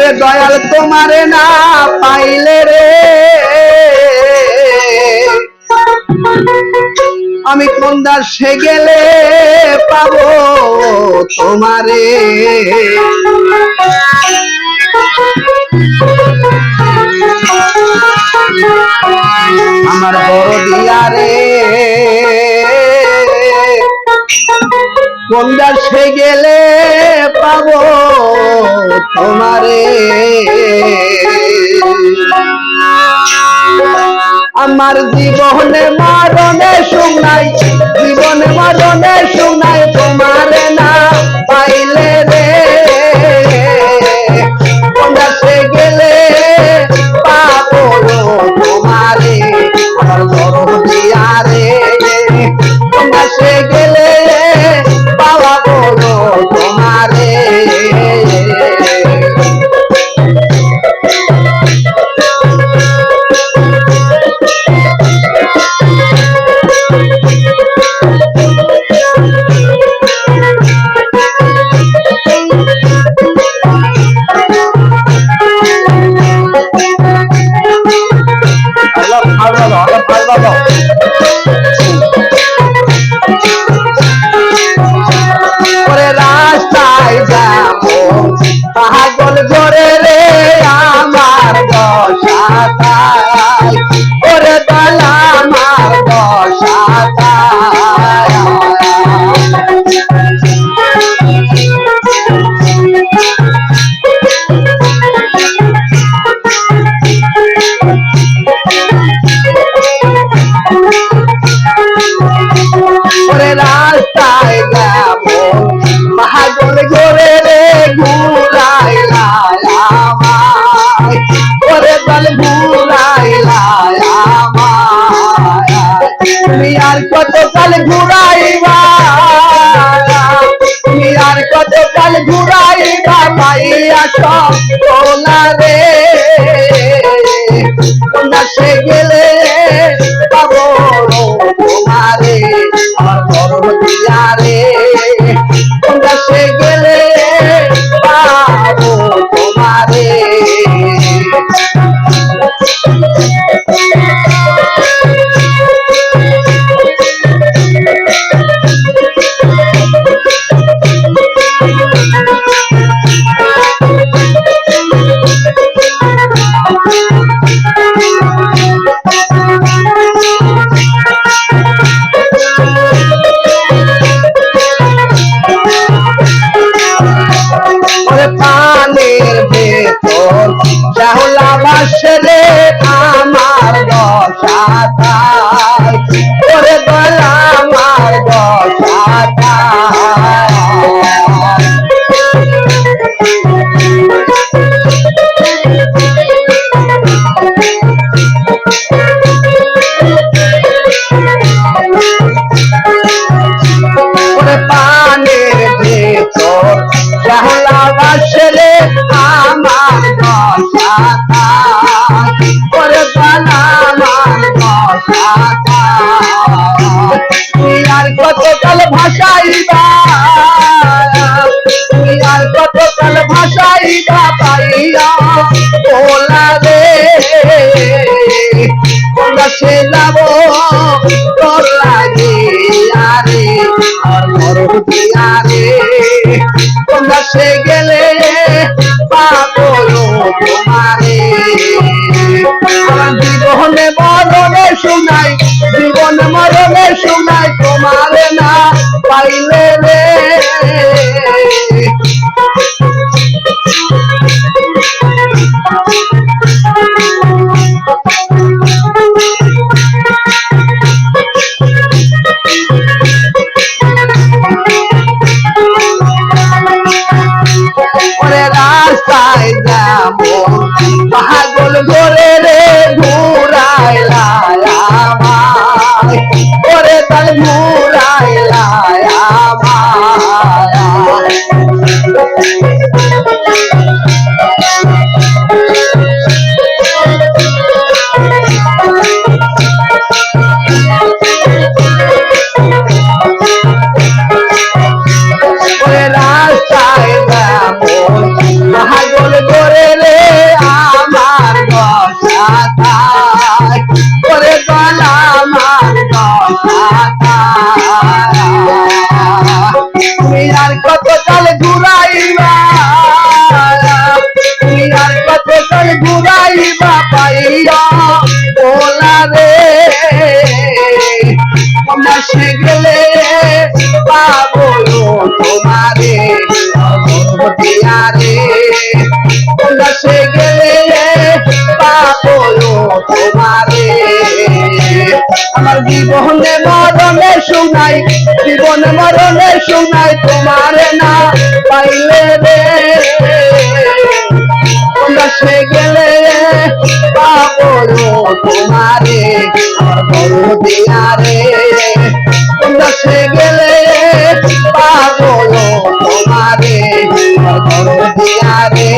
ওরে দয়াল তোমারে না পাইলে রে আমি কোন দাসে গেলে পাবো তোমারে আমার বড় দিয়া রে কোন দাসে গেলে পাবো তোমারে আমার জীবনে মরণে শুনাই জীবনে মরণে শুনাই তোমারে না পাইলে রে কোন দাসে গেলে পাবো তোমারে আমার বড় দিয়া রে কোন দাসে গেলে পাওয়া বলো তোমারে রাস্তায় যাবো পাগল করে রে আমার দশাতায় ওরে দলা আমার দশাতায় ওরে রাস্তায় যাবো পাগল করে রে ঘুরাইলা আমায় ওরে দল ঘুরাইলা আমায় তুমি আর কতকাল ঘুরাইবা তুমি আর কতকাল ঘুরাইবা পাইয়া সব তোলা রে দাসে গেলে পাবো তোমারে আমার বড় দিয়া রে দাসে গেলে পাবো তোমারে পানির ভেতর শ্যাওলা বাসে রে আমার দশাতায় ওরে গলা আমার দশাতায় ওরে পানির ভেতর শ্যাওলা বাসে রে আমার দশাতায় ওরে গলা আমার দশাতায় তুই আর কতকাল ভাষাইবা তুই আর কতকাল ভাষাইবা পাইয়া বলা রে সে যাবো তোর লাগিয়া রে আর মরণ দিয়া রে তোমরা সে গেলে পাবো তোমারে জীবনে মরণে শুনাই জীবনে মরণে শুনাই তোমারে না পাইলে রে রাস্তায় যাবো পাগল করে রে ঘুরাইলা আমায় ওরে তাল ঘুরাইলা আমায় রাস্তায় যাবো পাগল করে রে সে গেলে পাবো তোমারে দিয়া রে সে গেলে পাবো তোমারে আমার জীবনে মরণে শুনাই জীবনে মরণে শুনাই তোমারে না পাইলে রে সে গেলে পাবো তোমারে দিয়া রে সে গেলে পাবো তোমারে দিয়া রে